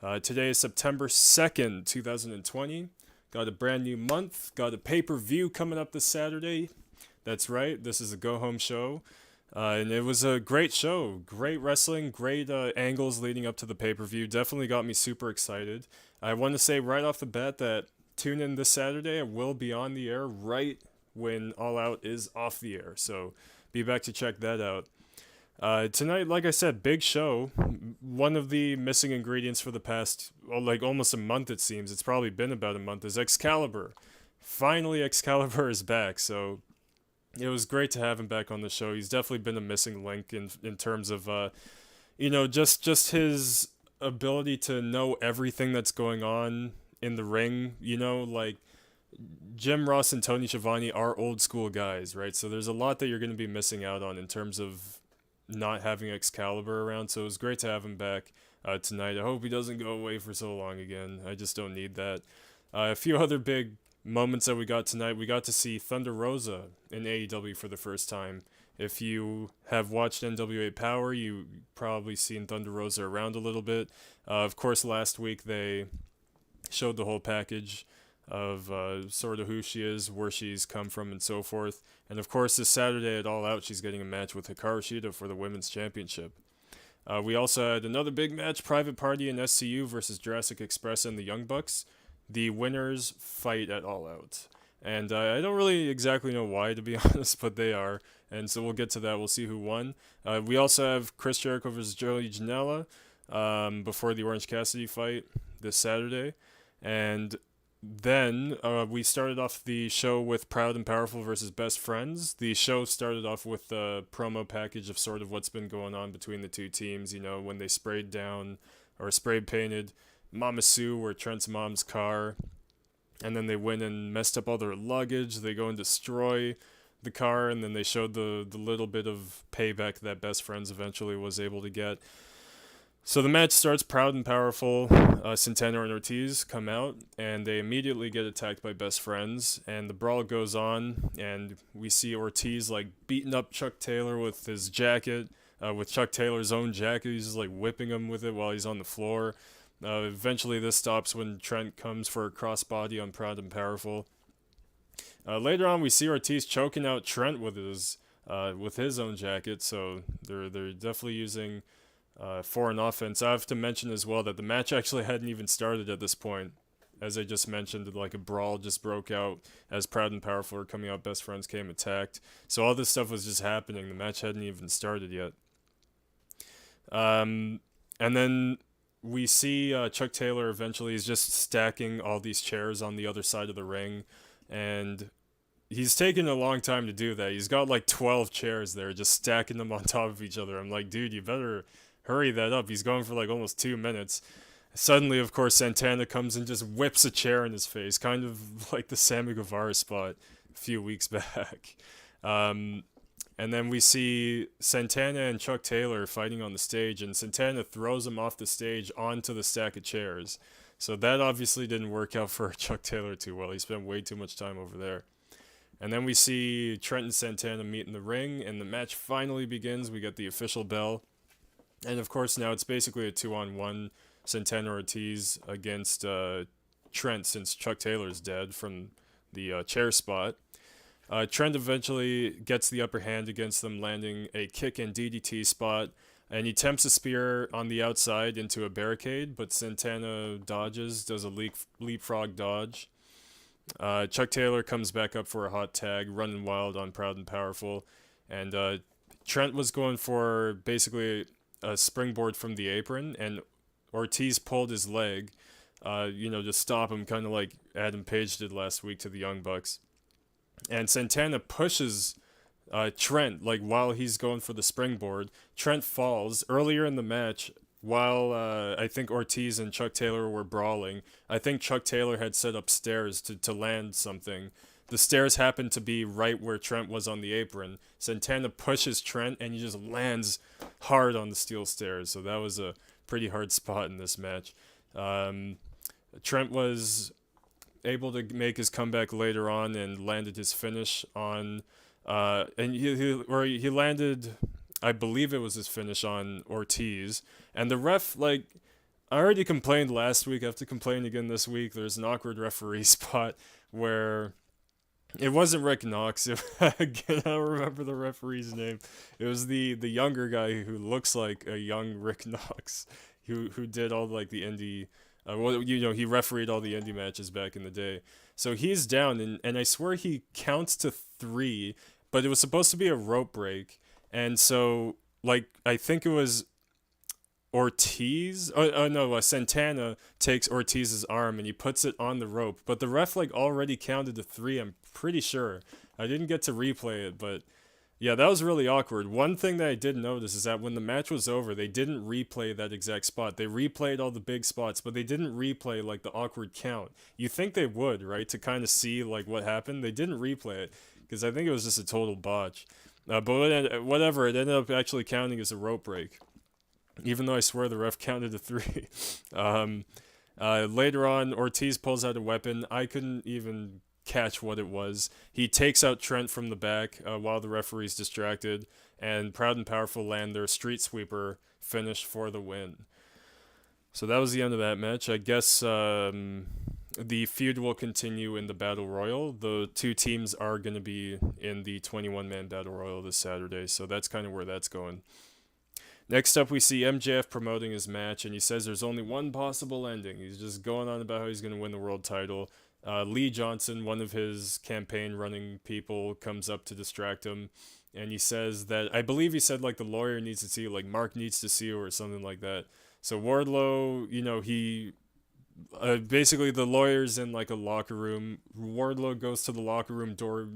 Today is September 2nd, 2020. Got a brand new month. Got a pay per view coming up this Saturday. That's right, this is a go home show. And it was a great show. Great wrestling, great angles leading up to the pay per view. Definitely got me super excited. I want to say right off the bat that tune in this Saturday. I will be on the air right when All Out is off the air. So be back to check that out. Tonight, like I said, big show. One of the missing ingredients for the past, well, like almost a month, it seems. It's probably been about a month. Is Excalibur. Finally, Excalibur is back. So it was great to have him back on the show. He's definitely been a missing link in terms of, just his ability to know everything that's going on in the ring. Like Jim Ross and Tony Schiavone are old school guys, right? So there's a lot that you're going to be missing out on in terms of not having Excalibur around. So it was great to have him back tonight. I hope he doesn't go away for so long again. I just don't need that. A few other big moments that we got tonight. We got to see Thunder Rosa in AEW for the first time. If you have watched NWA Power, you probably seen Thunder Rosa around a little bit. Of course, last week they showed the whole package of sort of who she is, where she's come from, and so forth. And of course, this Saturday at All Out, she's getting a match with Hikaru Shida for the Women's Championship. We also had another big match, Private Party and SCU versus Jurassic Express and the Young Bucks. The winners fight at All Out. And I don't really exactly know why, to be honest, but they are. And so we'll get to that. We'll see who won. We also have Chris Jericho versus Joey Janela before the Orange Cassidy fight this Saturday. And then we started off the show with Proud and Powerful versus Best Friends. The show started off with a promo package of sort of what's been going on between the two teams. When they sprayed down or sprayed painted Mama Sue or Trent's mom's car, and then they went and messed up all their luggage. They go and destroy the car, and then they showed the little bit of payback that Best Friends eventually was able to get. So the match starts. Proud and Powerful, Santana and Ortiz come out, and they immediately get attacked by Best Friends, and the brawl goes on, and we see Ortiz like beating up Chuck Taylor with his jacket, with Chuck Taylor's own jacket. He's just like whipping him with it while he's on the floor. Eventually this stops when Trent comes for a crossbody on Proud and Powerful. Later on we see Ortiz choking out Trent with his own jacket, so they're definitely using foreign offense. I have to mention as well that the match actually hadn't even started at this point. As I just mentioned, like a brawl just broke out as Proud and Powerful were coming out. Best Friends came attacked. So all this stuff was just happening. The match hadn't even started yet. And then we see Chuck Taylor eventually is just stacking all these chairs on the other side of the ring. And he's taken a long time to do that. He's got like 12 chairs there, just stacking them on top of each other. I'm like, dude, you better hurry that up. He's going for like almost 2 minutes. Suddenly, of course, Santana comes and just whips a chair in his face, kind of like the Sammy Guevara spot a few weeks back. And then we see Santana and Chuck Taylor fighting on the stage, and Santana throws him off the stage onto the stack of chairs. So that obviously didn't work out for Chuck Taylor too well. He spent way too much time over there. And then we see Trent and Santana meet in the ring, and the match finally begins. We get the official bell. And of course, now it's basically a 2-on-1 Santana Ortiz against Trent, since Chuck Taylor's dead from the chair spot. Trent eventually gets the upper hand against them, landing a kick and DDT spot, and he attempts a spear on the outside into a barricade, but Santana dodges, does a leapfrog dodge. Chuck Taylor comes back up for a hot tag, running wild on Proud and Powerful, and Trent was going for basically a springboard from the apron, and Ortiz pulled his leg, to stop him, kind of like Adam Page did last week to the Young Bucks. And Santana pushes Trent, like while he's going for the springboard. Trent falls earlier in the match while I think Ortiz and Chuck Taylor were brawling. I think Chuck Taylor had set up stairs to land something. The stairs happened to be right where Trent was on the apron. Santana pushes Trent, and he just lands hard on the steel stairs. So that was a pretty hard spot in this match. Trent was able to make his comeback later on and landed his finish on, and he landed, I believe it was his finish on Ortiz, and the ref I already complained last week. I have to complain again this week. There's an awkward referee spot where it wasn't Rick Knox. Again, I don't remember the referee's name. It was the younger guy who looks like a young Rick Knox, who did all like the indie. Well, he refereed all the indie matches back in the day. So he's down, and I swear he counts to three, but it was supposed to be a rope break, and so like I think it was Ortiz. Oh no, Santana takes Ortiz's arm and he puts it on the rope, but the ref like already counted to three. I'm pretty sure. I didn't get to replay it, but yeah, that was really awkward. One thing that I did notice is that when the match was over, they didn't replay that exact spot. They replayed all the big spots, but they didn't replay like the awkward count. You think they would, right, to kind of see like what happened? They didn't replay it because I think it was just a total botch. But whatever, it ended up actually counting as a rope break, even though I swear the ref counted to three. Later on, Ortiz pulls out a weapon. I couldn't even catch what it was. He takes out Trent from the back while the referee's distracted, and Proud and Powerful land their street sweeper finish for the win. So that was the end of that match. I guess the feud will continue in the Battle Royal. The two teams are going to be in the 21-man Battle Royal this Saturday, so that's kind of where that's going. Next up, we see MJF promoting his match, and he says there's only one possible ending. He's just going on about how he's going to win the world title. Lee Johnson, one of his campaign running people, comes up to distract him, and he says that, I believe he said, like, the lawyer needs to see you, like, Mark needs to see you, or something like that. So Wardlow, he... basically, the lawyer's in, like, a locker room. Wardlow goes to the locker room door,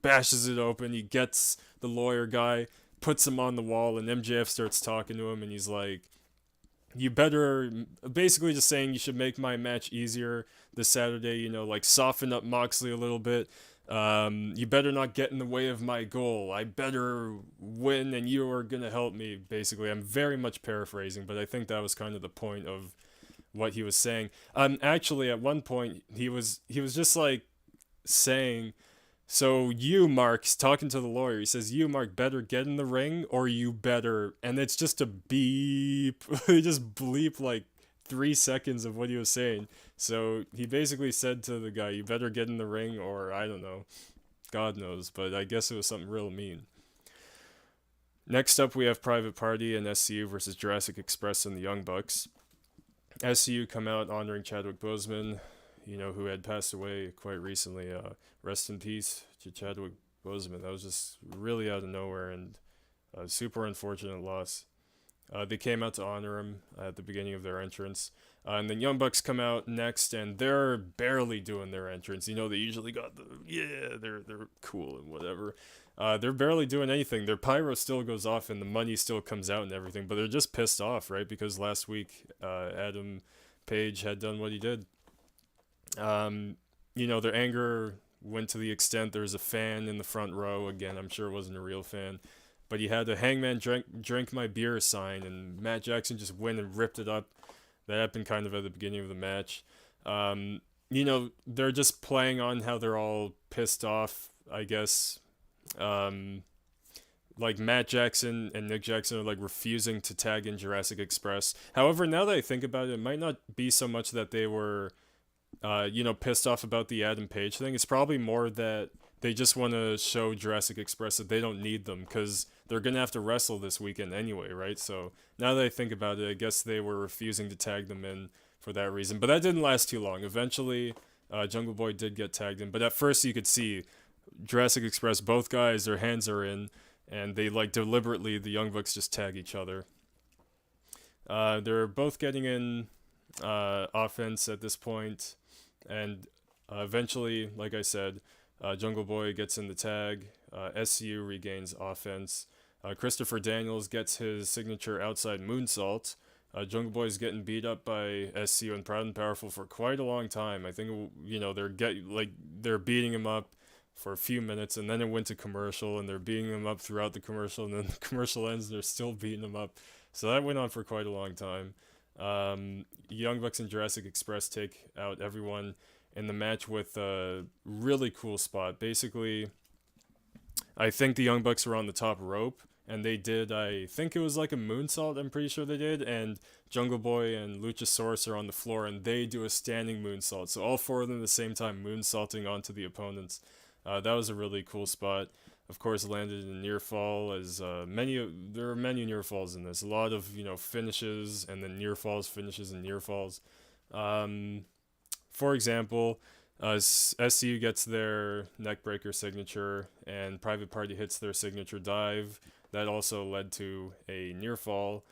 bashes it open, he gets the lawyer guy, puts him on the wall, and MJF starts talking to him, and he's like, you better, basically just saying you should make my match easier this Saturday, like soften up Moxley a little bit. You better not get in the way of my goal. I better win, and you are going to help me, basically. I'm very much paraphrasing, but I think that was kind of the point of what he was saying. Actually, at one point, he was just like saying, so you, Mark's talking to the lawyer. He says, you, Mark, better get in the ring, or you better... And it's just a beep. He just bleep like 3 seconds of what he was saying. So he basically said to the guy, you better get in the ring, or I don't know. God knows, but I guess it was something real mean. Next up, we have Private Party and SCU versus Jurassic Express and the Young Bucks. SCU come out honoring Chadwick Boseman, who had passed away quite recently. Rest in peace to Chadwick Boseman. That was just really out of nowhere and a super unfortunate loss. They came out to honor him at the beginning of their entrance. And then Young Bucks come out next, and they're barely doing their entrance. They usually got they're cool and whatever. They're barely doing anything. Their pyro still goes off and the money still comes out and everything, but they're just pissed off, right? Because last week, Adam Page had done what he did. Their anger went to the extent there's a fan in the front row. Again, I'm sure it wasn't a real fan, but he had a Hangman drink my beer sign, and Matt Jackson just went and ripped it up. That happened kind of at the beginning of the match. They're just playing on how they're all pissed off, I guess. Like Matt Jackson and Nick Jackson are like refusing to tag in Jurassic Express. However, now that I think about it, it might not be so much that they were pissed off about the Adam Page thing. It's probably more that they just want to show Jurassic Express that they don't need them, because they're going to have to wrestle this weekend anyway, right? So now that I think about it, I guess they were refusing to tag them in for that reason. But that didn't last too long. Eventually, Jungle Boy did get tagged in. But at first you could see Jurassic Express, both guys, their hands are in, and they deliberately, the Young Bucks just tag each other. They're both getting in offense at this point. And eventually, like I said, Jungle Boy gets in the tag. SCU regains offense. Christopher Daniels gets his signature outside moonsault. Jungle Boy's getting beat up by SCU and Proud and Powerful for quite a long time. I think they're beating him up for a few minutes, and then it went to commercial, and they're beating him up throughout the commercial, and then the commercial ends, and they're still beating him up. So that went on for quite a long time. Young Bucks and Jurassic Express take out everyone in the match with a really cool spot. Basically, I think the Young Bucks were on the top rope, and they did, I think it was like a moonsault, I'm pretty sure they did, and Jungle Boy and Luchasaurus are on the floor, and they do a standing moonsault. So all four of them at the same time moonsaulting onto the opponents. That was a really cool spot. Of course, landed in near fall, as there are many near falls in this. A lot of finishes, and then near falls, finishes, and near falls. For example, SCU gets their neckbreaker signature, and Private Party hits their signature dive. That also led to a near fall.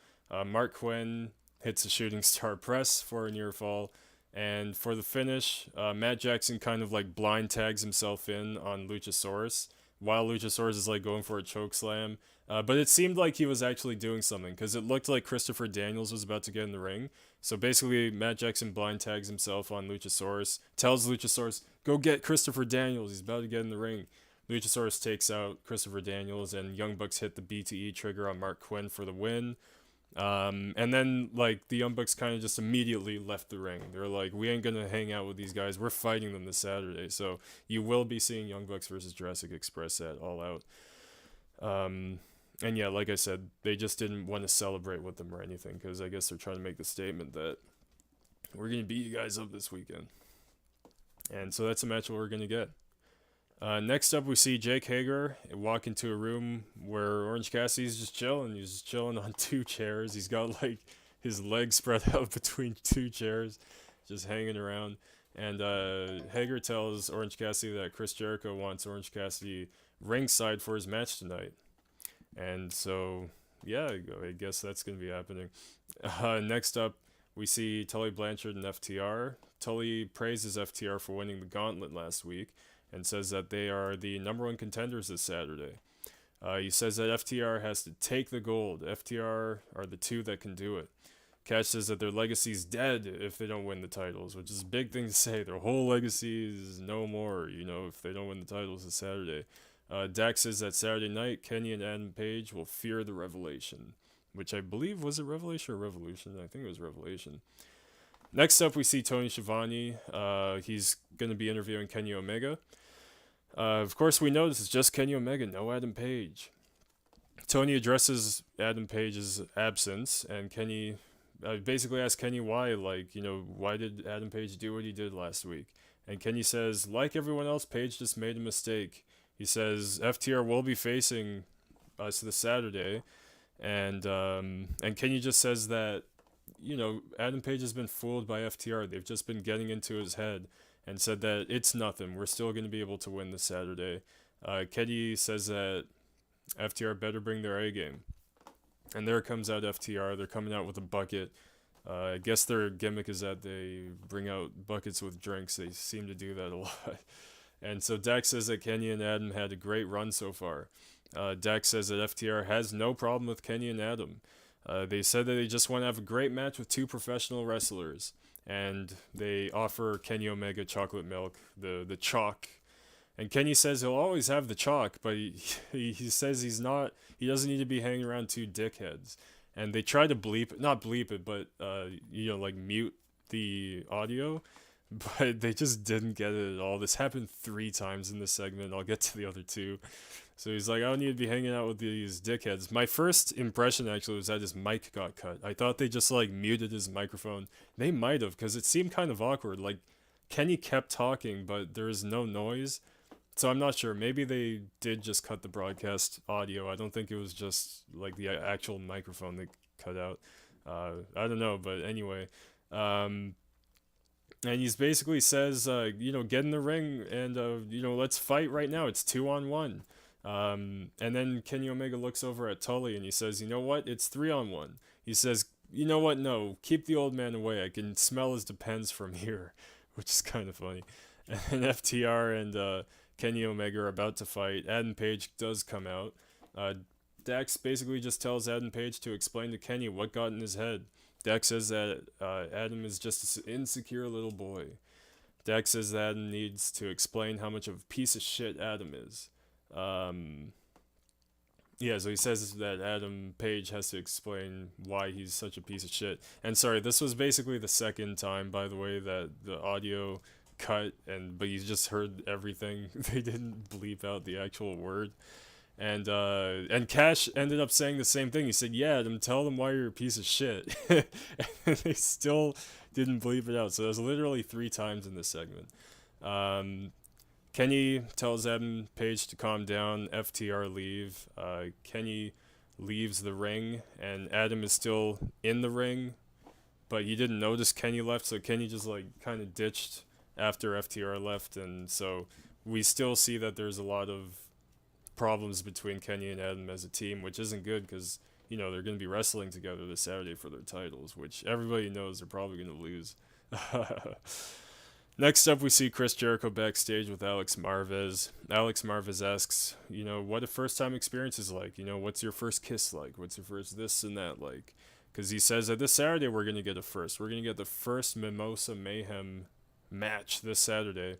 Mark Quinn hits a shooting star press for a near fall. And for the finish, Matt Jackson kind of like blind tags himself in on Luchasaurus, while Luchasaurus is like going for a choke slam. But it seemed like he was actually doing something, because it looked like Christopher Daniels was about to get in the ring. So basically, Matt Jackson blind tags himself on Luchasaurus, tells Luchasaurus, go get Christopher Daniels, he's about to get in the ring. Luchasaurus takes out Christopher Daniels, and Young Bucks hit the BTE trigger on Mark Quinn for the win. And then, like, the Young Bucks kind of just immediately left the ring. They're like, we ain't gonna hang out with these guys. We're fighting them this Saturday. So you will be seeing Young Bucks versus Jurassic Express at All Out. And yeah, like I said, they just didn't want to celebrate with them or anything, because I guess they're trying to make the statement that we're going to beat you guys up this weekend. And so that's a match we're going to get. Next up, we see Jake Hager walk into a room where Orange Cassidy's just chilling. He's just chilling on two chairs. He's got like his legs spread out between two chairs, just hanging around. And Hager tells Orange Cassidy that Chris Jericho wants Orange Cassidy ringside for his match tonight. And so, yeah, I guess that's going to be happening. Next up, we see Tully Blanchard and FTR. Tully praises FTR for winning the gauntlet last week and says that they are the number one contenders this Saturday. He says that FTR has to take the gold. FTR are the two that can do it. Cash says that their legacy's dead if they don't win the titles, which is a big thing to say. Their whole legacy is no more, if they don't win the titles this Saturday. Dax says that Saturday night, Kenny and Adam Page will fear the Revelation, which I believe, was it Revelation or Revolution? I think it was Revelation. Next up, we see Tony Schiavone. He's going to be interviewing Kenny Omega. Of course, we know this is just Kenny Omega, no Adam Page. Tony addresses Adam Page's absence, and Kenny basically asks Kenny why, why did Adam Page do what he did last week? And Kenny says, like everyone else, Page just made a mistake. He says FTR will be facing us this Saturday, and Kenny just says that, Adam Page has been fooled by FTR. They've just been getting into his head, and said that it's nothing. We're still going to be able to win this Saturday. Kenny says that FTR better bring their A game. And there comes out FTR. They're coming out with a bucket. I guess their gimmick is that they bring out buckets with drinks. They seem to do that a lot. And so Dax says that Kenny and Adam had a great run so far. Dax says that FTR has no problem with Kenny and Adam. They said that they just want to have a great match with two professional wrestlers. And they offer Kenny Omega chocolate milk, the chalk. And Kenny says he'll always have the chalk, but he says he doesn't need to be hanging around two dickheads. And they try to not bleep it, but, mute the audio. But they just didn't get it at all. This happened 3 times in this segment. I'll get to the other 2. So he's like, I don't need to be hanging out with these dickheads. My first impression, actually, was that his mic got cut. I thought they just, muted his microphone. They might have, because it seemed kind of awkward. Kenny kept talking, but there was no noise. So I'm not sure. Maybe they did just cut the broadcast audio. I don't think it was just, the actual microphone they cut out. I don't know, but anyway. And he basically says, get in the ring and, let's fight right now. It's 2-on-1. And then Kenny Omega looks over at Tully and he says, you know what? It's 3-on-1. He says, you know what? No, keep the old man away. I can smell his depends from here, which is kind of funny. And FTR and Kenny Omega are about to fight. Adam Page does come out. Dax basically just tells Adam Page to explain to Kenny what got in his head. Dax says that Adam is just an insecure little boy. Dax says that Adam needs to explain how much of a piece of shit Adam is. So he says that Adam Page has to explain why he's such a piece of shit. And sorry, this was basically the second time, by the way, that the audio cut, but you just heard everything. They didn't bleep out the actual word. And Cash ended up saying the same thing. He said, "Yeah, Adam, tell them why you're a piece of shit." And they still didn't bleep it out. So it was literally 3 times in this segment. Um, Kenny tells Adam Page to calm down. FTR leave. Kenny leaves the ring, and Adam is still in the ring, but he didn't notice Kenny left, so Kenny just like kind of ditched after FTR left, and so we still see that there's a lot of problems between Kenny and Adam as a team, which isn't good because they're going to be wrestling together this Saturday for their titles, which everybody knows they're probably going to lose. Next up, we see Chris Jericho backstage with Alex Marvez. Alex Marvez asks, what a first time experience is like. What's your first kiss like? What's your first this and that like? Because he says that this Saturday we're going to get a first. We're going to get the first Mimosa Mayhem match this Saturday.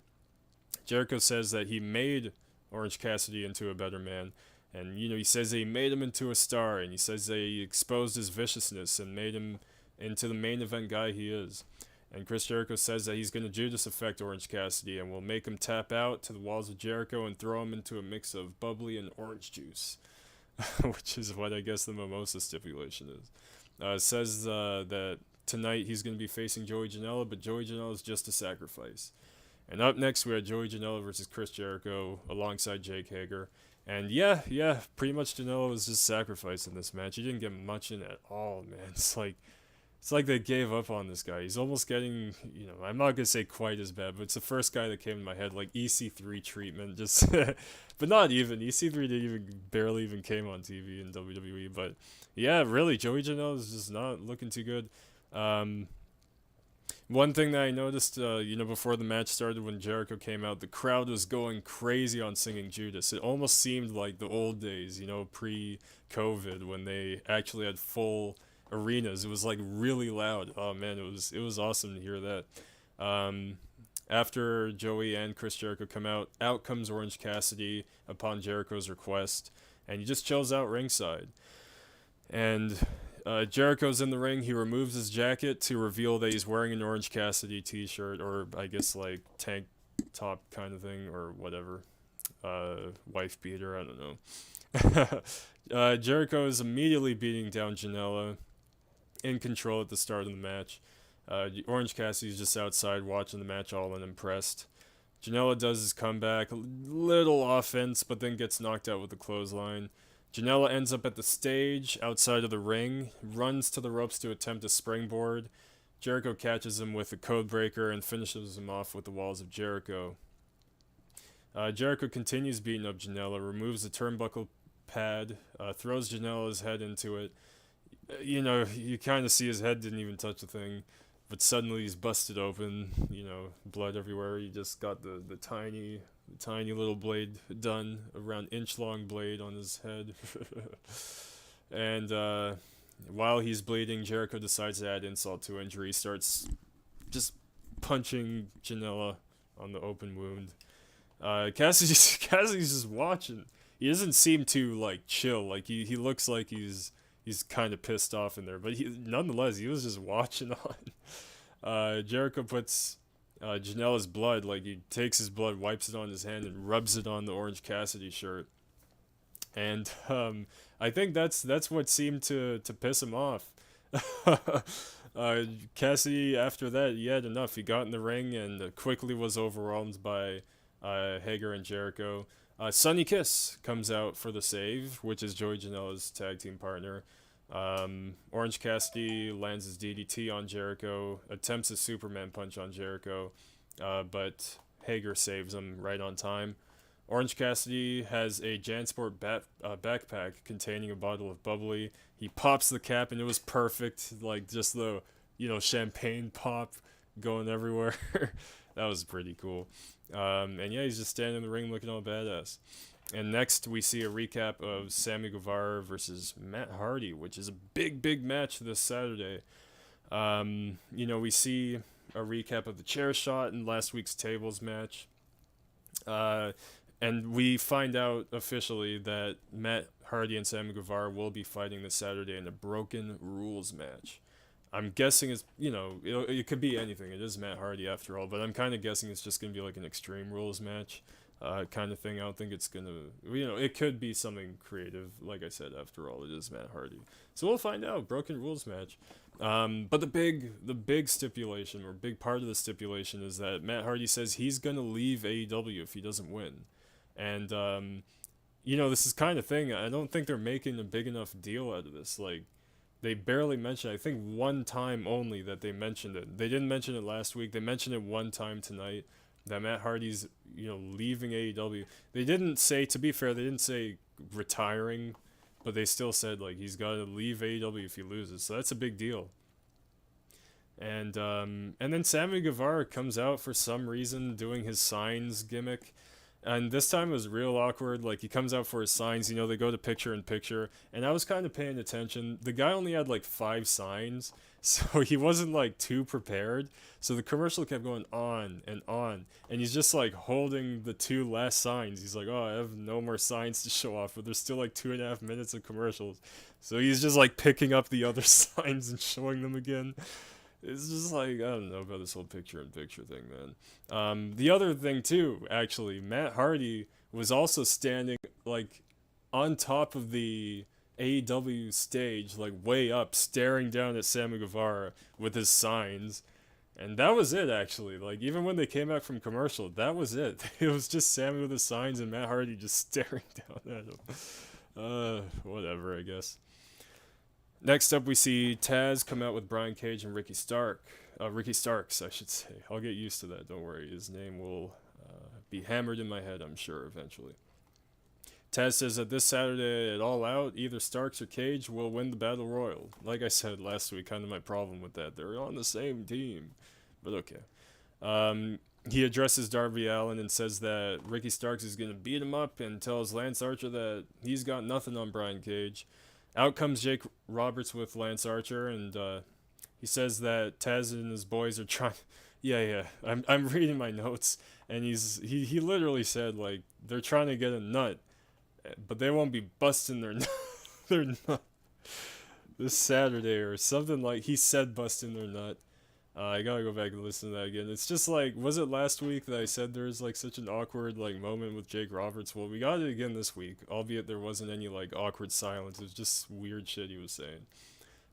Jericho says that he made Orange Cassidy into a better man. And, he says that he made him into a star. And he says that he exposed his viciousness and made him into the main event guy he is. And Chris Jericho says that he's going to Judas effect Orange Cassidy and will make him tap out to the walls of Jericho and throw him into a mix of bubbly and orange juice. Which is what I guess the Mimosa stipulation is. Says that tonight he's going to be facing Joey Janela, but Joey Janela is just a sacrifice. And up next we had Joey Janela versus Chris Jericho alongside Jake Hager. And yeah, pretty much Janela was just sacrificed in this match. He didn't get much in at all, man. It's like they gave up on this guy. He's almost getting, I'm not going to say quite as bad, but it's the first guy that came to my head, like EC3 treatment, just, but not even. EC3 didn't barely even came on TV in WWE, but yeah, really, Joey Janela is just not looking too good. One thing that I noticed, before the match started when Jericho came out, the crowd was going crazy on singing Judas. It almost seemed like the old days, pre-COVID, when they actually had full arenas. It was like really loud. Oh man, it was awesome to hear that. After Joey and Chris Jericho come out comes Orange Cassidy upon Jericho's request, and he just chills out ringside. And Jericho's in the ring. He removes his jacket to reveal that he's wearing an Orange Cassidy t-shirt, or I guess like tank top kind of thing, or whatever. Wife beater, I don't know. Jericho is immediately beating down Janela, in control at the start of the match. Orange Cassidy's just outside watching the match, all unimpressed. Janela does his comeback, a little offense, but then gets knocked out with a clothesline. Janela ends up at the stage outside of the ring, runs to the ropes to attempt a springboard. Jericho catches him with a code breaker and finishes him off with the walls of Jericho. Jericho continues beating up Janela, removes the turnbuckle pad, throws Janela's head into it. You kind of see his head didn't even touch the thing, but suddenly he's busted open, blood everywhere. He just got the tiny little blade done, around inch-long blade on his head. And while he's bleeding, Jericho decides to add insult to injury. He starts just punching Janela on the open wound. Cassidy's just watching. He doesn't seem to, chill. He looks like he's kind of pissed off in there, but nonetheless, he was just watching on. Jericho puts Janela's blood, he takes his blood, wipes it on his hand, and rubs it on the Orange Cassidy shirt. And I think that's what seemed to piss him off. Cassidy, after that, he had enough. He got in the ring and quickly was overwhelmed by Hager and Jericho. Sonny Kiss comes out for the save, which is Joey Janela's tag team partner. Orange Cassidy lands his DDT on Jericho, attempts a Superman punch on Jericho, but Hager saves him right on time. Orange Cassidy has a Jansport backpack containing a bottle of bubbly. He pops the cap and it was perfect, just the champagne pop going everywhere. That was pretty cool. And yeah, he's just standing in the ring looking all badass. And next we see a recap of Sammy Guevara versus Matt Hardy, which is a big match this Saturday. We see a recap of the chair shot in last week's tables match. And we find out officially that Matt Hardy and Sammy Guevara will be fighting this Saturday in a Broken Rules match. I'm guessing it's, it could be anything. It is Matt Hardy after all, but I'm kind of guessing it's just going to be like an Extreme Rules match. kind of thing. I don't think it's gonna, it could be something creative. Like I said, after all, it is Matt Hardy, so we'll find out. Broken rules match. But the big stipulation, or big part of the stipulation, is that Matt Hardy says he's gonna leave AEW if he doesn't win, and this is kind of thing. I don't think they're making a big enough deal out of this. Like, they barely mentioned it. I think one time only that they mentioned it. They didn't mention it last week. They mentioned it one time tonight, that Matt Hardy's, leaving AEW. They didn't say, to be fair, they didn't say retiring, but they still said, like, he's got to leave AEW if he loses. So that's a big deal. And then Sammy Guevara comes out for some reason doing his signs gimmick. And this time it was real awkward. Like, he comes out for his signs, they go to picture in picture. And I was kind of paying attention. The guy only had like 5 signs, so he wasn't like too prepared. So the commercial kept going on and on. And he's just like holding the 2 last signs. He's like, oh, I have no more signs to show off, but there's still like 2.5 minutes of commercials. So he's just like picking up the other signs and showing them again. It's just like, I don't know about this whole picture-in-picture thing, man. The other thing, too, actually, Matt Hardy was also standing, like, on top of the AEW stage, like, way up, staring down at Sammy Guevara with his signs. And that was it, actually. Like, even when they came back from commercial, that was it. It was just Sammy with his signs and Matt Hardy just staring down at him. Whatever, I guess. Next up, we see Taz come out with Brian Cage and Ricky Starks, I should say. I'll get used to that, don't worry. His name will be hammered in my head, I'm sure, eventually. Taz says that this Saturday at All Out, either Starks or Cage will win the Battle Royal. Like I said last week, kind of my problem with that. They're on the same team, but okay. He addresses Darby Allin and says that Ricky Starks is going to beat him up and tells Lance Archer that he's got nothing on Brian Cage. Out comes Jake Roberts with Lance Archer, and he says that Taz and his boys are trying. Yeah. I'm reading my notes, and he literally said, like, they're trying to get a nut, but they won't be busting their nut this Saturday or something. Like, he said busting their nut. I gotta go back and listen to that again. It's just like, was it last week that I said there's like such an awkward like moment with Jake Roberts? Well, we got it again this week, albeit there wasn't any like awkward silence. It was just weird shit he was saying.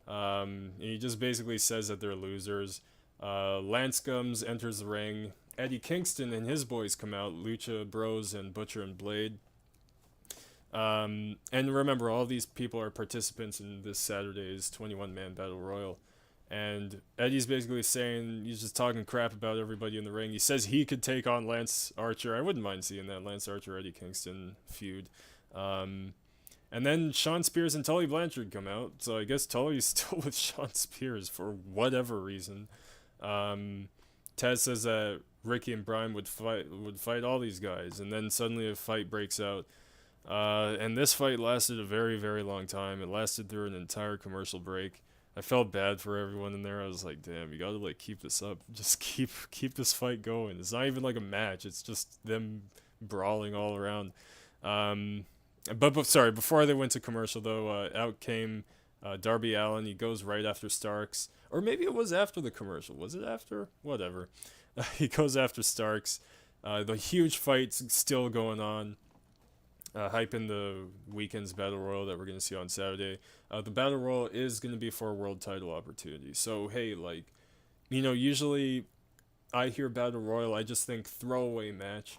And he just basically says that they're losers. Lance Gumbs enters the ring. Eddie Kingston and his boys come out, Lucha Bros and Butcher and Blade. And remember, all these people are participants in this Saturday's 21-man Battle Royal. And Eddie's basically saying, he's just talking crap about everybody in the ring. He says he could take on Lance Archer. I wouldn't mind seeing that Lance Archer-Eddie Kingston feud. And then Sean Spears and Tully Blanchard come out. So I guess Tully's still with Sean Spears for whatever reason. Taz says that Ricky and Brian would fight all these guys. And then suddenly a fight breaks out. And this fight lasted a very, very long time. It lasted through an entire commercial break. I felt bad for everyone in there. I was like, damn, you gotta like keep this up. Just keep this fight going. It's not even like a match. It's just them brawling all around. But sorry, before they went to commercial though, out came Darby Allin. He goes right after Starks. Or maybe it was after the commercial. Was it after? Whatever. He goes after Starks. The huge fight's still going on. Hyping the weekend's Battle Royal that we're going to see on Saturday. The Battle Royal is going to be for a world title opportunity. So, hey, like, usually I hear Battle Royal, I just think throwaway match.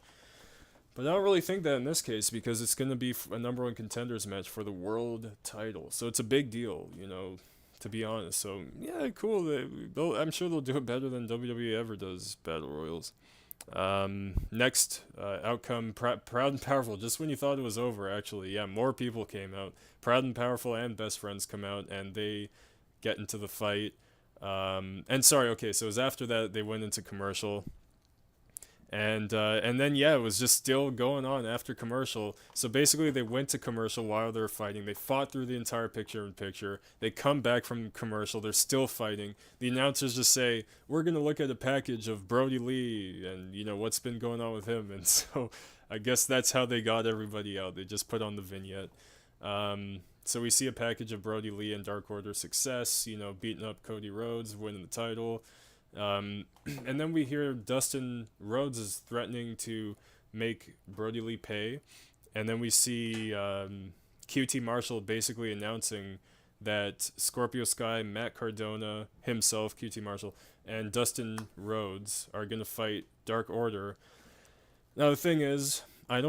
But I don't really think that in this case, because it's going to be a number 1 contenders match for the world title. So it's a big deal, to be honest. So, yeah, cool. I'm sure they'll do it better than WWE ever does Battle Royals. Next outcome, Proud and Powerful. Just when you thought it was over, actually, yeah, more people came out. Proud and Powerful and Best Friends come out, and they get into the fight. And sorry, okay, so it was after that they went into commercial. And then, yeah, it was just still going on after commercial. So basically they went to commercial while they were fighting. They fought through the entire picture-in-picture. They come back from commercial. They're still fighting. The announcers just say, we're going to look at a package of Brody Lee and, what's been going on with him. And so I guess that's how they got everybody out. They just put on the vignette. So we see a package of Brody Lee and Dark Order Success, beating up Cody Rhodes, winning the title. And then we hear Dustin Rhodes is threatening to make Brody Lee pay. And then we see QT Marshall basically announcing that Scorpio Sky, Matt Cardona, himself, QT Marshall, and Dustin Rhodes are going to fight Dark Order. Now, the thing is, I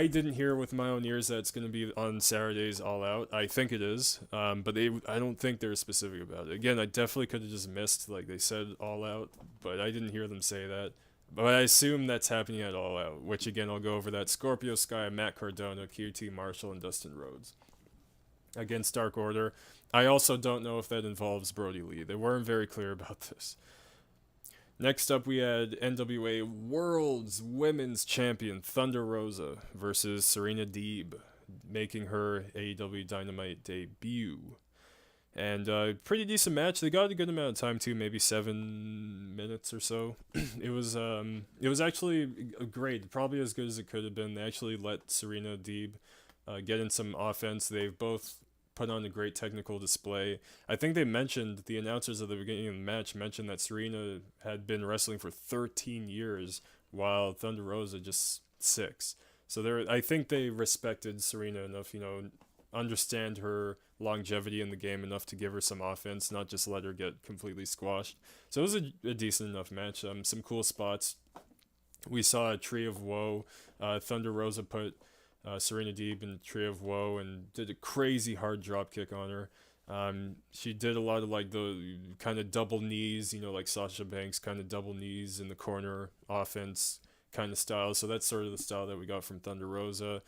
didn't hear with my own ears that it's going to be on Saturday's All Out. I think it is, but I don't think they're specific about it. Again, I definitely could have just missed, like they said, All Out, but I didn't hear them say that. But I assume that's happening at All Out, which again, I'll go over that. Scorpio Sky, Matt Cardona, QT Marshall, and Dustin Rhodes against Dark Order. I also don't know if that involves Brody Lee. They weren't very clear about this. Next up, we had NWA World's Women's Champion Thunder Rosa versus Serena Deeb, making her AEW Dynamite debut. And pretty decent match. They got a good amount of time too, maybe 7 minutes or so. It was actually great, probably as good as it could have been. They actually let Serena Deeb get in some offense. They've both put on a great technical display. I think they mentioned, the announcers at the beginning of the match mentioned that Serena had been wrestling for 13 years while Thunder Rosa just 6. So I think they respected Serena enough, understand her longevity in the game enough to give her some offense, not just let her get completely squashed. So it was a decent enough match. Some cool spots. We saw a Tree of Woe. Thunder Rosa put Serena Deeb in Tree of Woe and did a crazy hard drop kick on her. She did a lot of like the kind of double knees, like Sasha Banks kind of double knees in the corner offense kind of style. So that's sort of the style that we got from Thunder Rosa.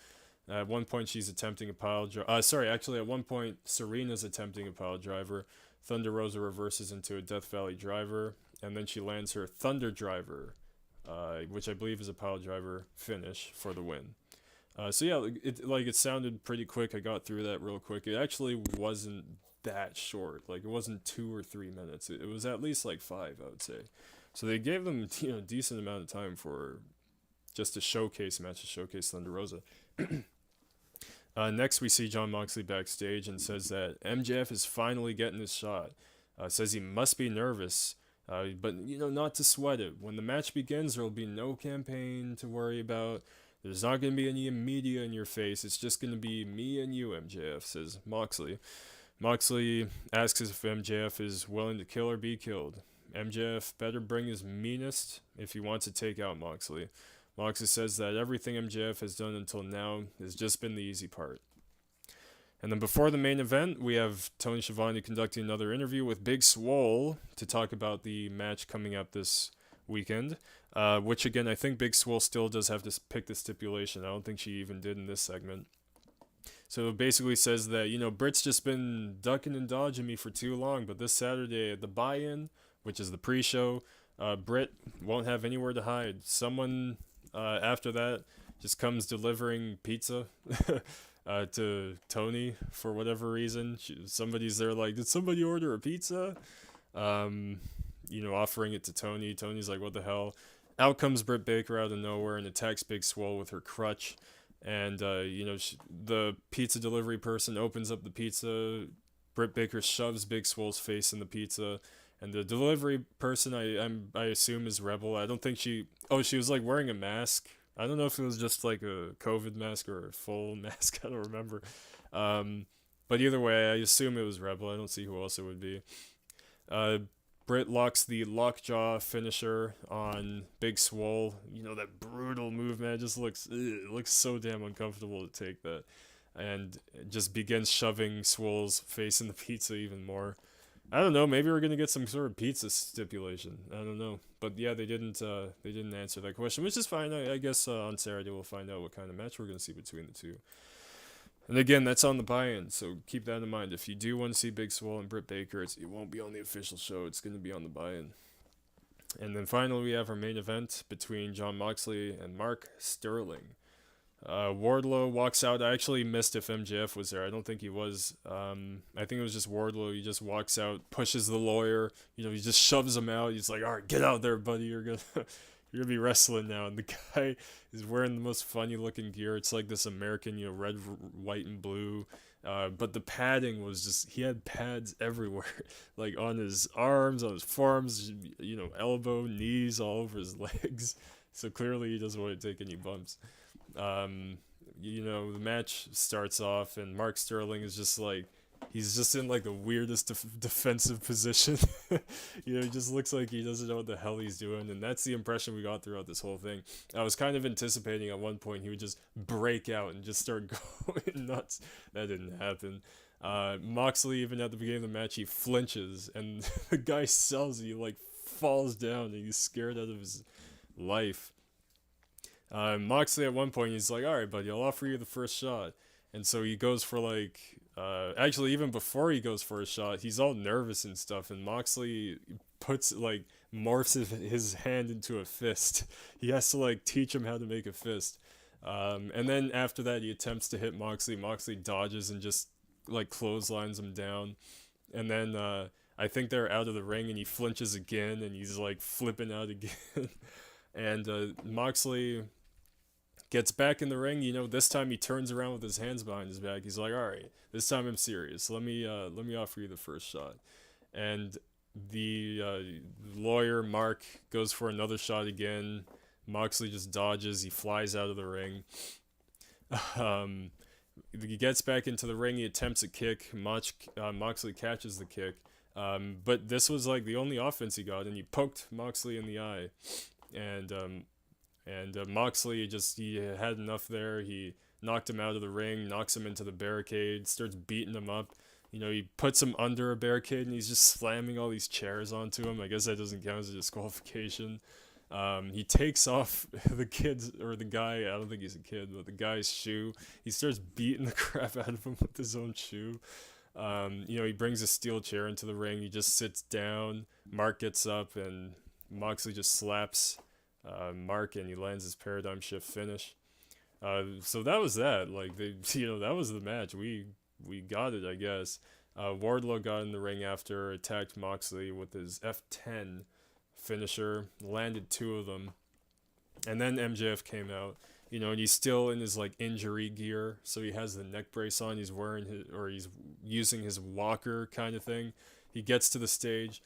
At one point, she's attempting a pile driver. At one point, Serena's attempting a pile driver. Thunder Rosa reverses into a Death Valley driver, and then she lands her Thunder Driver, which I believe is a pile driver finish for the win. It sounded pretty quick. I got through that real quick. It actually wasn't that short. Like, it wasn't 2 or 3 minutes. It was at least like 5, I would say. So they gave them a decent amount of time for just a showcase match to showcase Thunder Rosa. Next, we see Jon Moxley backstage and says that MJF is finally getting his shot. Says he must be nervous, but not to sweat it. When the match begins, there will be no campaign to worry about. There's not going to be any media in your face. It's just going to be me and you, MJF, says Moxley. Moxley asks if MJF is willing to kill or be killed. MJF better bring his meanest if he wants to take out Moxley. Moxley says that everything MJF has done until now has just been the easy part. And then before the main event, we have Tony Schiavone conducting another interview with Big Swole to talk about the match coming up this weekend, which again, I think Big Swole still does have to pick the stipulation. I don't think she even did in this segment. So it basically says that, Britt's just been ducking and dodging me for too long, but this Saturday at the buy-in, which is the pre-show, Britt won't have anywhere to hide. Someone after that just comes delivering pizza to Tony for whatever reason. Somebody's there like, did somebody order a pizza? Offering it to Tony. Tony's like, what the hell? Out comes Britt Baker out of nowhere and attacks Big Swole with her crutch. And, the pizza delivery person opens up the pizza. Britt Baker shoves Big Swole's face in the pizza. And the delivery person, I assume, is Rebel. I don't think she was like wearing a mask. I don't know if it was just like a COVID mask or a full mask. I don't remember. But either way, I assume it was Rebel. I don't see who else it would be. Britt locks the lockjaw finisher on Big Swole. That brutal move, man. It just looks so damn uncomfortable to take that. And just begins shoving Swole's face in the pizza even more. I don't know. Maybe we're gonna get some sort of pizza stipulation. I don't know. But yeah, they didn't answer that question, which is fine. I guess on Saturday we'll find out what kind of match we're gonna see between the two. And again, that's on the buy-in, so keep that in mind. If you do want to see Big Swole and Britt Baker, it won't be on the official show. It's going to be on the buy-in. And then finally, we have our main event between Jon Moxley and Mark Sterling. Wardlow walks out. I actually missed if MJF was there. I don't think he was. I think it was just Wardlow. He just walks out, pushes the lawyer. He just shoves him out. He's like, all right, get out there, buddy. You're going to be wrestling now. And the guy is wearing the most funny looking gear. It's like this American, red, white, and blue. But the padding was just, he had pads everywhere, like on his arms, on his forearms, elbow, knees, all over his legs. So clearly he doesn't want to take any bumps. Um, the match starts off, and Mark Sterling is just like, he's just in like the weirdest defensive position. He just looks like he doesn't know what the hell he's doing, and that's the impression we got throughout this whole thing. I was kind of anticipating at one point he would just break out and just start going nuts. That didn't happen. Moxley, even at the beginning of the match, he flinches, and the guy sells. He like falls down, and he's scared out of his life. Moxley at one point he's like, "All right, buddy, I'll offer you the first shot," and so he goes for like, actually even before he goes for a shot, he's all nervous and stuff, and Moxley puts like morphs his hand into a fist. He has to like teach him how to make a fist, and then after that he attempts to hit Moxley. Moxley dodges and just like clotheslines him down, and then I think they're out of the ring, and he flinches again, and he's like flipping out again, and Moxley gets back in the ring. This time he turns around with his hands behind his back. He's like, "All right, this time I'm serious. Let me offer you the first shot." And the lawyer Mark goes for another shot again. Moxley just dodges. He flies out of the ring. um, he gets back into the ring. He attempts a kick. Moxley catches the kick. But this was like the only offense he got, and he poked Moxley in the eye. And Moxley he had enough there. He knocked him out of the ring, knocks him into the barricade, starts beating him up. He puts him under a barricade, and he's just slamming all these chairs onto him. I guess that doesn't count as a disqualification. He takes off the kid's, or the guy, I don't think he's a kid, but the guy's shoe. He starts beating the crap out of him with his own shoe. He brings a steel chair into the ring. He just sits down. Mark gets up, and Moxley just slaps Mark, and he lands his paradigm shift finish. So that was that. Like that was the match. We got it, I guess. Wardlow got in the ring after, attacked Moxley with his F10 finisher, landed two of them, and then MJF came out. And he's still in his like injury gear, so he has the neck brace on. He's he's using his walker kind of thing. He gets to the stage,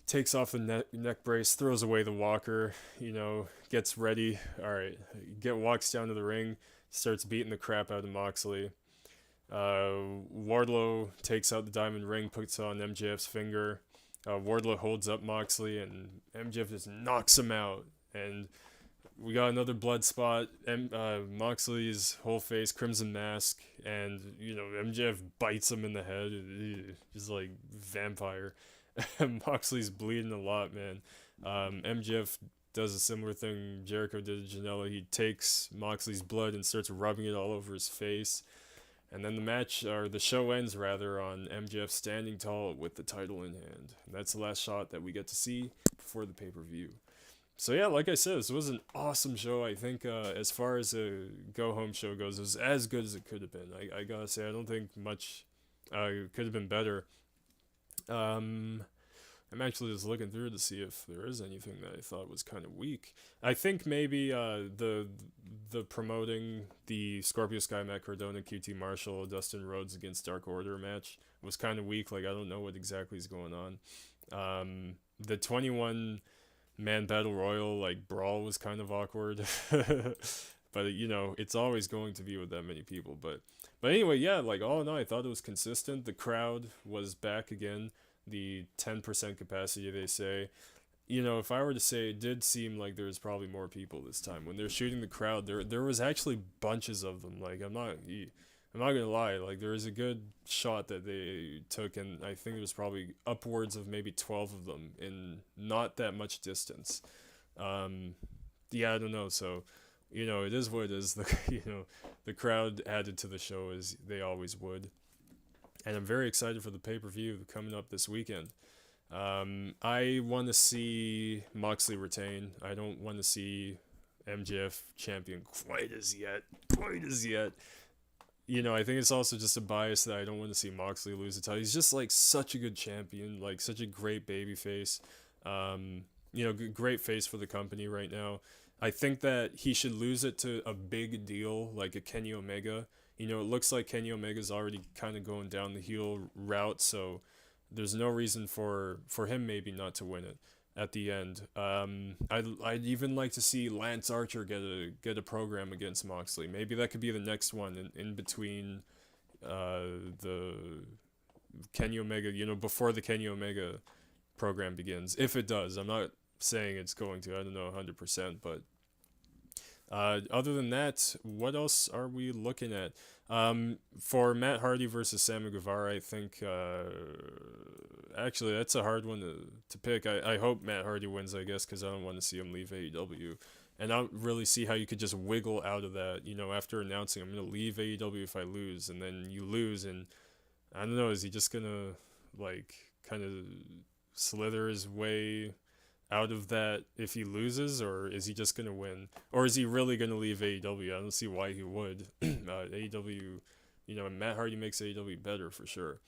takes off the neck brace, throws away the walker, gets ready. All right, walks down to the ring, starts beating the crap out of Moxley. Wardlow takes out the diamond ring, puts it on MJF's finger. Wardlow holds up Moxley, and MJF just knocks him out. And we got another blood spot. Moxley's whole face, crimson mask, and MJF bites him in the head, just like vampire. Moxley's bleeding a lot, man. MJF does a similar thing Jericho did to Janela. He takes Moxley's blood and starts rubbing it all over his face. And then the show ends rather on MJF standing tall with the title in hand. And that's the last shot that we get to see before the pay-per-view. So yeah, like I said, this was an awesome show. I think as far as a go-home show goes, it was as good as it could have been. I gotta say, I don't think much could have been better. I'm actually just looking through to see if there is anything that I thought was kind of weak. I think maybe the promoting the Scorpio Sky, Matt Cardona, QT Marshall, Dustin Rhodes against Dark Order match was kind of weak. Like, I don't know what exactly is going on. The 21-man Battle Royal, like, brawl was kind of awkward. But, it's always going to be with that many people. But anyway, yeah, like, all in all, I thought it was consistent. The crowd was back again. The 10% capacity, they say. If I were to say, it did seem like there was probably more people this time. When they're shooting the crowd, there was actually bunches of them. Like, I'm not gonna lie. Like, there was a good shot that they took, and I think it was probably upwards of maybe 12 of them in not that much distance. Yeah, I don't know. So, it is what it is. The crowd added to the show as they always would. And I'm very excited for the pay-per-view coming up this weekend. I want to see Moxley retain. I don't want to see MJF champion quite as yet. I think it's also just a bias that I don't want to see Moxley lose the title. He's just like such a good champion, like such a great baby face. Great face for the company right now. I think that he should lose it to a big deal like a Kenny Omega. It looks like Kenny Omega's already kind of going down the heel route, so there's no reason for him maybe not to win it. at the end. I'd even like to see Lance Archer get a program against Moxley. Maybe that could be the next one in between the Kenny Omega, before the Kenny Omega program begins. If it does, I'm not saying it's going to. I don't know 100%, but other than that, what else are we looking at? For Matt Hardy versus Sammy Guevara, I think actually that's a hard one to pick. I hope Matt Hardy wins, I guess, because I don't want to see him leave AEW. And I don't really see how you could just wiggle out of that, after announcing I'm going to leave AEW if I lose, and then you lose, and I don't know, is he just going to, like, kind of slither his way out of that if he loses, or is he just going to win? Or is he really going to leave AEW? I don't see why he would. AEW, Matt Hardy makes AEW better for sure.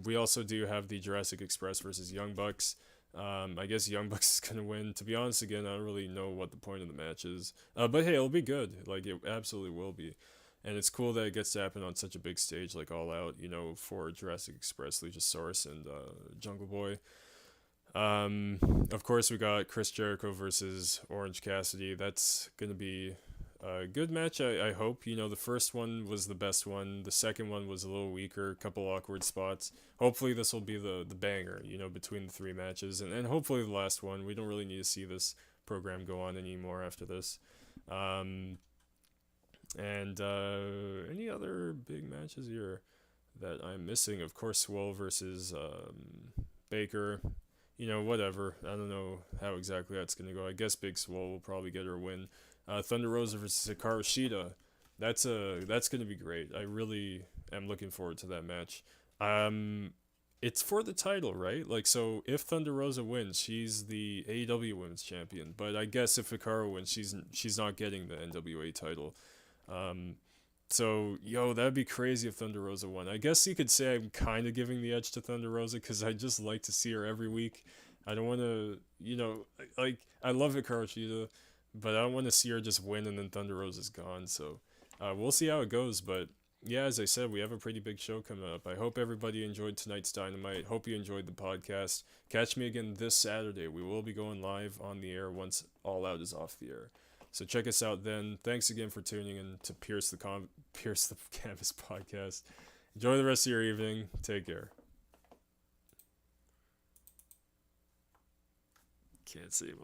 We also do have the Jurassic Express versus Young Bucks. I guess Young Bucks is going to win. To be honest, again, I don't really know what the point of the match is. But hey, it'll be good. Like, it absolutely will be. And it's cool that it gets to happen on such a big stage, like All Out, for Jurassic Express, Luchasaurus, and Jungle Boy. Of course, we got Chris Jericho versus Orange Cassidy. That's going to be a good match, I hope. The first one was the best one. The second one was a little weaker, a couple awkward spots. Hopefully this will be the banger, between the three matches. And hopefully the last one. We don't really need to see this program go on anymore after this. And any other big matches here that I'm missing? Of course, Swole versus Baker. Whatever. I don't know how exactly that's going to go. I guess Big Swole will probably get her a win. Thunder Rosa versus Hikaru Shida. That's going to be great. I really am looking forward to that match. It's for the title, right? Like, so if Thunder Rosa wins, she's the AEW Women's Champion. But I guess if Hikaru wins, she's not getting the NWA title. So, that'd be crazy if Thunder Rosa won. I guess you could say I'm kind of giving the edge to Thunder Rosa because I just like to see her every week. I don't want to, I love Hikaru Shida, but I don't want to see her just win and then Thunder Rosa's gone. So, we'll see how it goes. But, yeah, as I said, we have a pretty big show coming up. I hope everybody enjoyed tonight's Dynamite. Hope you enjoyed the podcast. Catch me again this Saturday. We will be going live on the air once All Out is off the air. So check us out then. Thanks again for tuning in to Pierce the Canvas podcast. Enjoy the rest of your evening. Take care. Can't say much.